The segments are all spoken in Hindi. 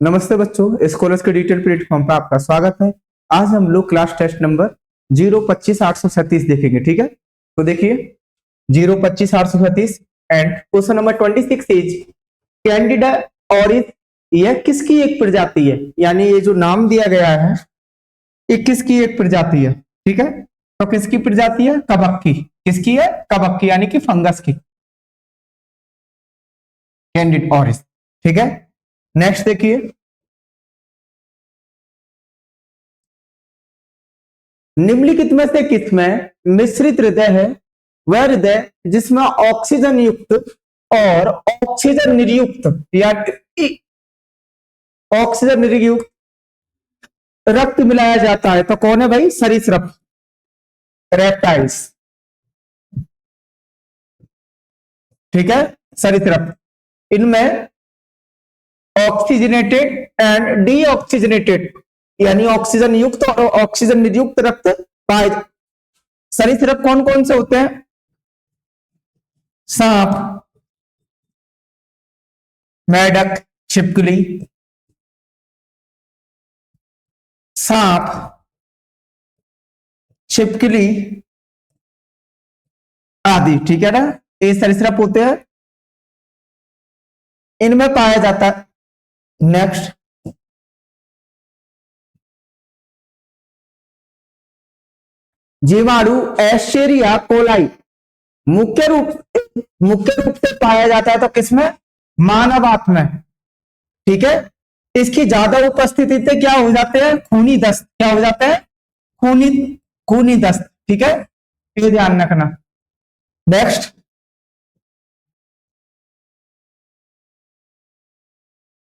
नमस्ते बच्चों, स्कॉलर्स के डिजिटल प्लेटफॉर्म पर आपका स्वागत है। आज हम लोग क्लास टेस्ट नंबर 025-837 देखेंगे। ठीक है, तो देखिए 025-837 and question number 26 is Candida orris. यह किसकी एक प्रजाति है, यानी ये जो नाम दिया गया है ये किसकी एक प्रजाति है। ठीक है, तो किसकी प्रजाति है? कवक की। किसकी है? कवक की, यानी कि फंगस की, कैंडिड ऑरिस। ठीक है, नेक्स्ट देखिए निम्नलिखित में से किसमें मिश्रित हृदय है? वह हृदय जिसमें ऑक्सीजन युक्त और ऑक्सीजन निर्युक्त या ऑक्सीजन निर्युक्त रक्त मिलाया जाता है। तो कौन है भाई? सरीसृप, रेप्टाइल्स। ठीक है, सरीसृप। इनमें ऑक्सीजनेटेड एंड डीऑक्सीजनेटेड यानी ऑक्सीजन युक्त और ऑक्सीजन निर्युक्त रक्त पाए। सरीसृप कौन कौन से होते हैं? सांप, मेढक, छिपकली, सांप, छिपकली आदि। ठीक है ना, ये सरीसृप होते हैं, इनमें पाया जाता है। नेक्स्ट जीवाणु एस्चेरिया कोलाई मुख्य रूप से पाया जाता है तो किसमें? मानव आत्मा में। ठीक है, इसकी ज्यादा उपस्थिति से क्या हो जाते हैं? खूनी दस्त। क्या हो जाते हैं? खूनी खूनी दस्त। ठीक है, ये ध्यान रखना। नेक्स्ट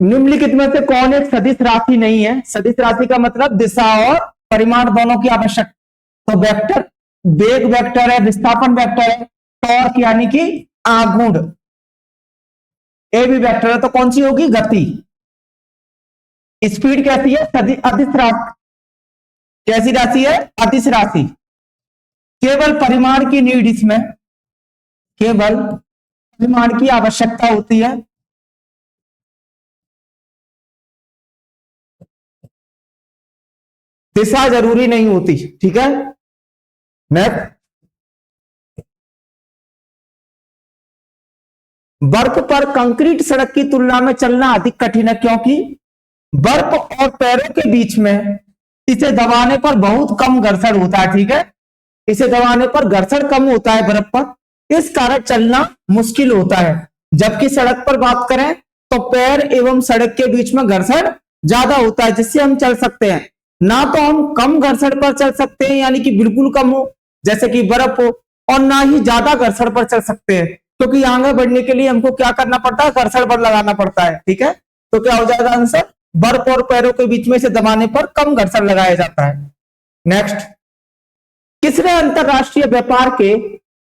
निम्नलिखित में से कौन एक सदिश राशि नहीं है? सदिश राशि का मतलब दिशा और परिमाण दोनों की आवश्यक। तो वेक्टर, वेग वेक्टर है, विस्थापन वेक्टर है, टॉर्क यानी कि आघूर्ण, ए भी वेक्टर है, तो कौन सी होगी? गति। स्पीड कैसी है? अदिश राशि। कैसी राशि है? अदिश राशि। केवल परिमाण की नीड, इसमें केवल परिमाण की आवश्यकता होती है। दिशा जरूरी नहीं होती। ठीक है, नेक्स्ट बर्फ पर कंक्रीट सड़क की तुलना में चलना अधिक कठिन है, क्योंकि बर्फ और पैरों के बीच में इसे दबाने पर बहुत कम घर्षण होता है। ठीक है, इसे दबाने पर घर्षण कम होता है बर्फ पर, इस कारण चलना मुश्किल होता है। जबकि सड़क पर बात करें तो पैर एवं सड़क के बीच में घर्षण ज्यादा होता है, जिससे हम चल सकते हैं। ना तो हम कम घर्षण पर चल सकते हैं, यानी कि बिल्कुल कम हो जैसे कि बर्फ हो, और ना ही ज्यादा घर्षण पर चल सकते हैं, क्योंकि आगे बढ़ने के लिए हमको क्या करना पड़ता है? घर्षण बल लगाना पड़ता है। ठीक है, तो क्या हो जाएगा आंसर? बर्फ और पैरों के बीच में से दबाने पर कम घर्षण लगाया जाता है। नेक्स्ट किसने अंतरराष्ट्रीय व्यापार के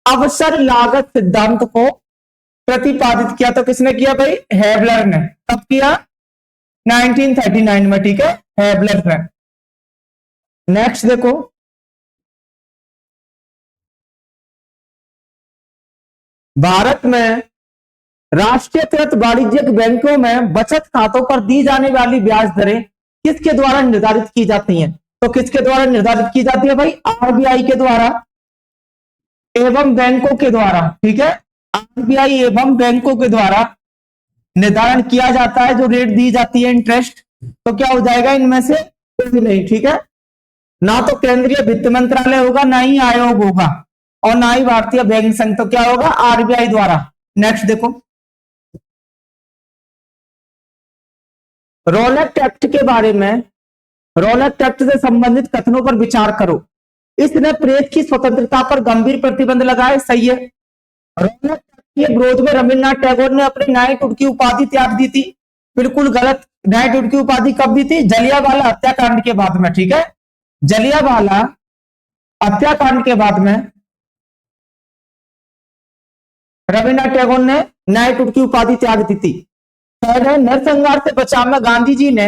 अवसर लागत सिद्धांत को प्रतिपादित किया? तो किसने किया भाई? हेबलर ने। कब किया? 1939 में। ठीक है, हेबलर ने। नेक्स्ट देखो भारत में राष्ट्रीयकृत वाणिज्यिक बैंकों में बचत खातों पर दी जाने वाली ब्याज दरें किसके द्वारा निर्धारित की जाती हैं? तो किसके द्वारा निर्धारित की जाती है भाई? आरबीआई के द्वारा एवं बैंकों के द्वारा। ठीक है, आरबीआई एवं बैंकों के द्वारा निर्धारण किया जाता है जो रेट दी जाती है, इंटरेस्ट। तो क्या हो जाएगा इनमें से? कुछ नहीं। ठीक है, ना तो केंद्रीय वित्त मंत्रालय होगा, ना ही आयोग होगा, और ना ही भारतीय बैंक संघ। तो क्या होगा? आरबीआई द्वारा। नेक्स्ट देखो रॉलेट एक्ट के बारे में, रॉलेट एक्ट से संबंधित कथनों पर विचार करो। इसने प्रेस की स्वतंत्रता पर गंभीर प्रतिबंध लगाए। सही है। रॉलेट एक्ट के विरोध में रविन्द्रनाथ टैगोर ने अपनी नाइटहुड की उपाधि त्याग दी थी। बिल्कुल गलत। नाइटहुड की उपाधि कब दी थी? जलियांवाला हत्याकांड के बाद में। ठीक है, जलियांवाला हत्याकांड के बाद में रविन्द्रनाथ टैगोर ने नाइटहुड की उपाधि त्याग दी थी। नरसंहार से बचाव में गांधी जी ने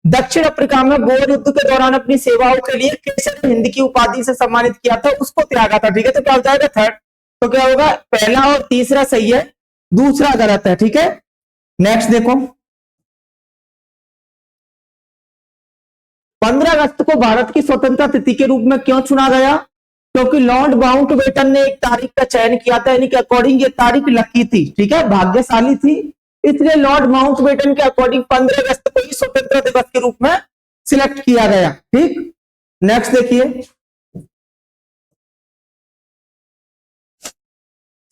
दक्षिण अफ्रीका में बोअर युद्ध के दौरान अपनी सेवाओं के लिए केसर हिंद की उपाधि से सम्मानित किया था, उसको त्यागा था। ठीक है, तो क्या हो जाएगा? थर्ड। तो क्या होगा? पहला और तीसरा सही है, दूसरा गलत है। ठीक है, नेक्स्ट देखो 15 अगस्त को भारत की स्वतंत्रता तिथि के रूप में क्यों चुना गया? क्योंकि लॉर्ड माउंटबेटन ने एक तारीख का चयन किया था, यानी कि अकॉर्डिंग ये तारीख लकी थी, ठीक है, भाग्यशाली थी, इसलिए लॉर्ड माउंटबेटन के अकॉर्डिंग 15 अगस्त को ही स्वतंत्रता दिवस के रूप में सिलेक्ट किया गया। ठीक, नेक्स्ट देखिए,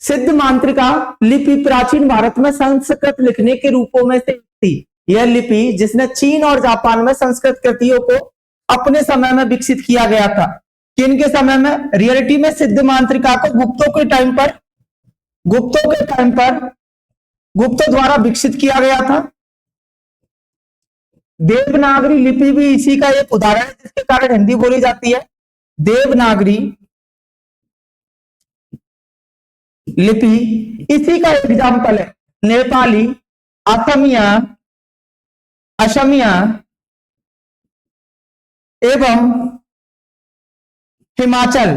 सिद्ध मांत्रिका लिपि प्राचीन भारत में संस्कृत लिखने के रूपों में से थी। यह लिपि जिसने चीन और जापान में संस्कृत कृतियों को अपने समय में विकसित किया गया था। किनके समय में? रियलिटी में सिद्ध मांत्रिका को गुप्तों के टाइम पर गुप्तों द्वारा विकसित किया गया था। देवनागरी लिपि भी इसी का एक उदाहरण है, जिसके कारण हिंदी बोली जाती है। देवनागरी लिपि इसी का एग्जाम्पल है। नेपाली, असमिया एवं हिमाचल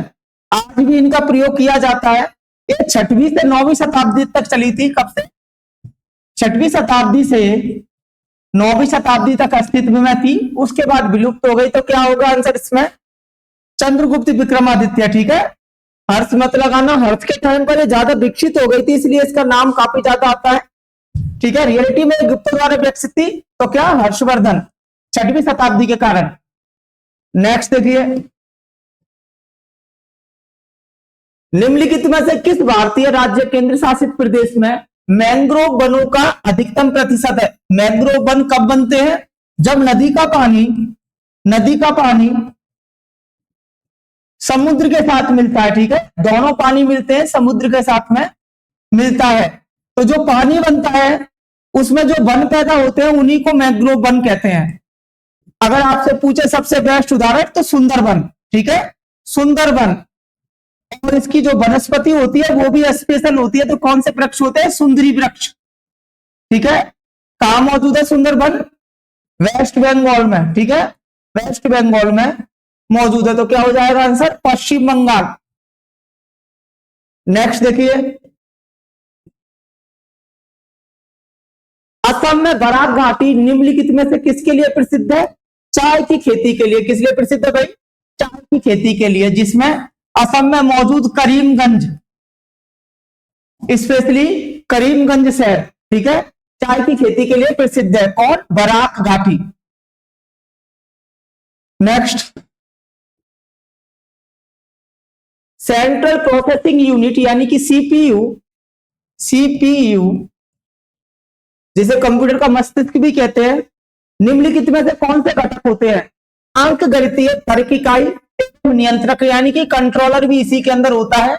आज भी इनका प्रयोग किया जाता है। ये 6वीं से 9वीं शताब्दी तक चली थी। कब से? 6वीं शताब्दी से 9वीं शताब्दी तक अस्तित्व में थी, उसके बाद विलुप्त हो गई। तो क्या होगा आंसर इसमें? चंद्रगुप्त विक्रमादित्य। ठीक है, हर्ष मत लगाना, हर्ष के टाइम पर ये ज्यादा विकसित हो गई थी, इसलिए इसका नाम काफी ज्यादा आता है। ठीक है, रियलिटी में गुप्त द्वारा विकसित थी, तो क्या? हर्षवर्धन, 6वीं शताब्दी के कारण। नेक्स्ट देखिए, निम्नलिखित में से किस भारतीय राज्य केंद्र शासित प्रदेश में मैंग्रोव वनों का अधिकतम प्रतिशत है? मैंग्रोव वन कब बनते हैं? जब नदी का पानी समुद्र के साथ मिलता है। ठीक है, दोनों पानी मिलते हैं, समुद्र के साथ में मिलता है, तो जो पानी बनता है उसमें जो वन पैदा होते हैं उन्हीं को मैंग्रोव वन कहते हैं। अगर आपसे पूछे सबसे बेस्ट उदाहरण, तो सुंदरवन। ठीक है, सुंदरवन, और इसकी जो वनस्पति होती है वो भी स्पेशल होती है। तो कौन से वृक्ष होते हैं? सुंदरी वृक्ष। ठीक है, कहां मौजूद है सुंदरवन? वेस्ट बंगाल में। ठीक है, वेस्ट बंगाल में मौजूद है। तो क्या हो जाएगा आंसर? पश्चिम बंगाल। नेक्स्ट देखिए, असम में बराक घाटी निम्नलिखित में से किसके लिए प्रसिद्ध है? चाय की खेती के लिए। किस लिए प्रसिद्ध है भाई? चाय की खेती के लिए, जिसमें असम में मौजूद करीमगंज, स्पेशली करीमगंज शहर, ठीक है, चाय की खेती के लिए प्रसिद्ध है। कौन? बराक घाटी। नेक्स्ट, सेंट्रल प्रोसेसिंग यूनिट यानी कि सीपीयू जिसे कंप्यूटर का मस्तिष्क भी कहते हैं, निम्नलिखित में से कौन से घटक होते हैं? अंकगणितीय तर्क इकाई, नियंत्रक यानी कि कंट्रोलर भी इसी के अंदर होता है।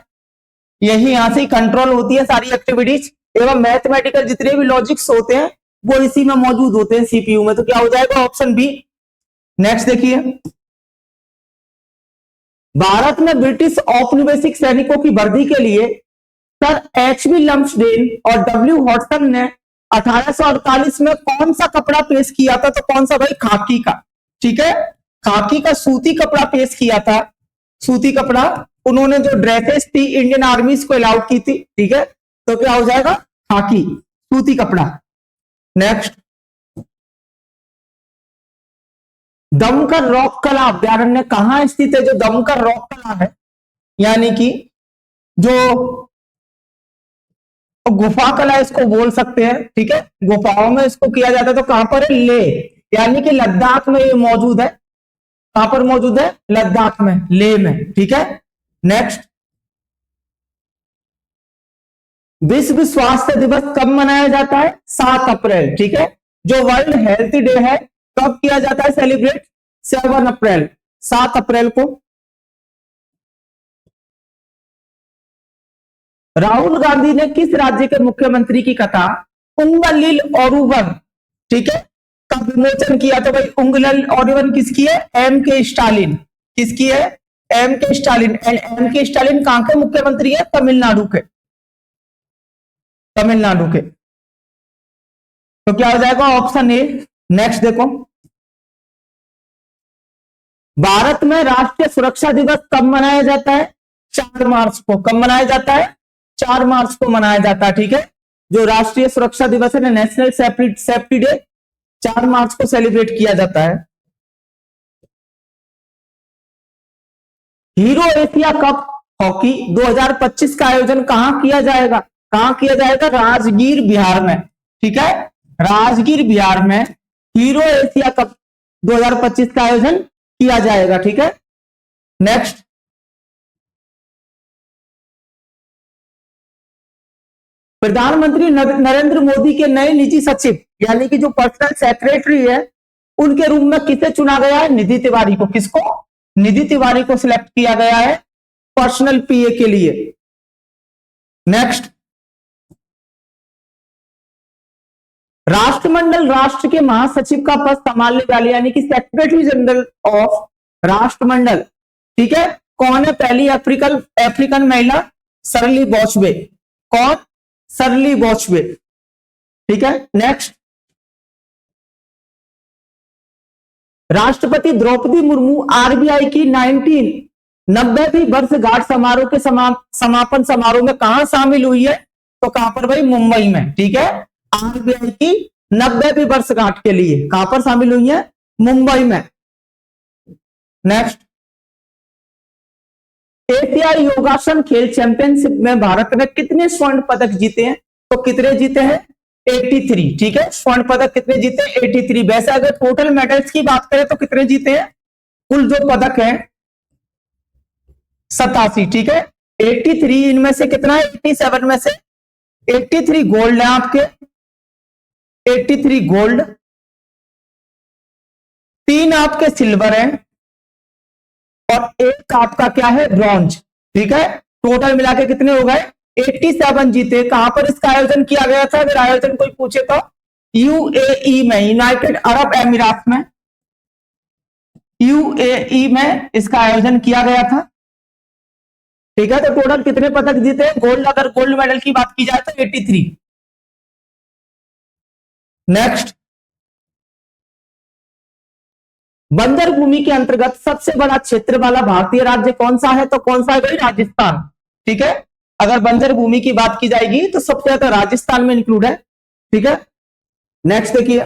यही यहां से कंट्रोल होती है सारी एक्टिविटीज, एवं मैथमेटिकल जितने भी लॉजिक्स होते हैं वो इसी में मौजूद होते हैं, सीपीयू में। तो क्या हो जाएगा? Option B. नेक्स्ट देखिए, भारत में ब्रिटिश औपनिवेशिक सैनिकों की वर्दी के लिए सर एच.बी. लम्सडेन और डब्ल्यू. हॉटसन ने 1848 में कौन सा कपड़ा पेश किया था? तो कौन सा भाई? खाकी का। ठीक है, खाकी का सूती कपड़ा पेश किया था। सूती कपड़ा, उन्होंने जो ड्रेसेस थी इंडियन आर्मीज को अलाउड की थी। ठीक है, तो क्या हो जाएगा? खाकी, सूती कपड़ा। नेक्स्ट, दमकल रॉक कला अभ्यारण्य कहां स्थित है? जो दमकल रॉक कला है, यानी कि जो गुफा कला इसको बोल सकते हैं। ठीक है, गुफाओं में इसको किया जाता है। तो कहां पर है? लेह, यानी कि लद्दाख में ये मौजूद है। कहां पर मौजूद है? लद्दाख में, लेह में। ठीक है, नेक्स्ट, विश्व स्वास्थ्य दिवस कब मनाया जाता है? 7 अप्रैल। ठीक है, जो वर्ल्ड हेल्थ डे है कब किया जाता है सेलिब्रेट? 7 अप्रैल, 7 अप्रैल को। राहुल गांधी ने किस राज्य के मुख्यमंत्री की कथा उंगलिल ओरुवन, ठीक है, का विमोचन किया? तो भाई उंगलिल ओरुवन किसकी है? एम के स्टालिन। किसकी है? एम के स्टालिन। एम के स्टालिन कहां के मुख्यमंत्री है? तमिलनाडु के। तमिलनाडु के। तो क्या हो जाएगा? Option A. नेक्स्ट देखो, भारत में राष्ट्रीय सुरक्षा दिवस कब मनाया जाता है? 4 मार्च को। कब मनाया जाता है? 4 मार्च को मनाया जाता है। ठीक है, जो राष्ट्रीय सुरक्षा दिवस है ना, नेशनल सेफ्टी डे, 4 मार्च को सेलिब्रेट किया जाता है। हीरो एशिया कप हॉकी 2025 का आयोजन कहां किया जाएगा? कहां किया जाएगा? राजगीर बिहार में। ठीक है, राजगीर बिहार में हीरो एशिया कप 2025 का आयोजन किया जाएगा। ठीक है, नेक्स्ट, प्रधानमंत्री नरेंद्र मोदी के नए निजी सचिव यानी कि जो पर्सनल सेक्रेटरी है उनके रूप में किसे चुना गया है? निधि तिवारी को। किसको? निधि तिवारी को सिलेक्ट किया गया है पर्सनल पीए के लिए। नेक्स्ट, राष्ट्रमंडल राष्ट्र के महासचिव का पद संभालने वाली यानी कि सेक्रेटरी जनरल ऑफ राष्ट्रमंडल, ठीक है, कौन है? पहली अफ्रीकन महिला सरली बॉचवे। कौन? सरली बॉचवे। ठीक है, नेक्स्ट, राष्ट्रपति द्रौपदी मुर्मू आरबीआई की 1990वीं वर्षगांठ समारोह के समापन समारोह में कहां शामिल हुई है? तो कहां पर भाई? मुंबई में। ठीक है, आरबीआई की 90वीं वर्षगांठ के लिए कहां पर शामिल हुई है? मुंबई में। नेक्स्ट, एशियाई योगासन खेल चैंपियनशिप में भारत ने कितने स्वर्ण पदक जीते हैं? तो कितने जीते हैं? 83। ठीक है, स्वर्ण पदक कितने जीते? 83। वैसे अगर टोटल मेडल्स की बात करें तो कितने जीते हैं? कुल जो पदक है 87। ठीक है, 83 इनमें से कितना है? 87 में से 83 गोल्ड है आपके, 83 गोल्ड, 3 आपके सिल्वर है और 1 आपका क्या है? ब्रॉन्ज। ठीक है, टोटल मिला के कितने हो गए? 87 जीते। कहां पर इसका आयोजन किया गया था? अगर आयोजन कोई पूछे तो यूएई में, यूनाइटेड अरब अमीरात में, यूएई में इसका आयोजन किया गया था। ठीक है, तो टोटल कितने पदक जीते? गोल्ड, अगर गोल्ड मेडल की बात की जाए तो 83। नेक्स्ट, बंजर भूमि के अंतर्गत सबसे बड़ा क्षेत्र वाला भारतीय राज्य कौन सा है? तो कौन सा है भाई? राजस्थान। ठीक है, अगर बंजर भूमि की बात की जाएगी तो सबसे ज्यादा राजस्थान में इंक्लूड है। ठीक है, नेक्स्ट देखिए,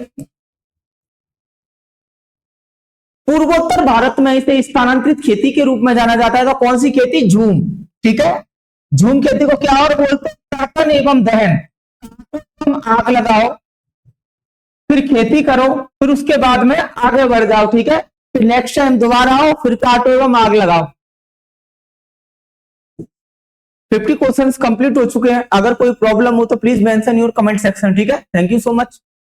पूर्वोत्तर भारत में इसे स्थानांतरित खेती के रूप में जाना जाता है। तो कौन सी खेती? झूम। ठीक है, झूम खेती को क्या और बोलते हैं? तापन एवं दहन। तुम आग लगाओ, फिर खेती करो, फिर उसके बाद में आगे बढ़ जाओ। ठीक है, फिर नेक्स्ट टाइम दोबारा आओ, फिर काटो एवं आग लगाओ। 50 क्वेश्चंस कंप्लीट हो चुके हैं। अगर कोई प्रॉब्लम हो तो please mention your comment section. ठीक है, थैंक यू सो मच।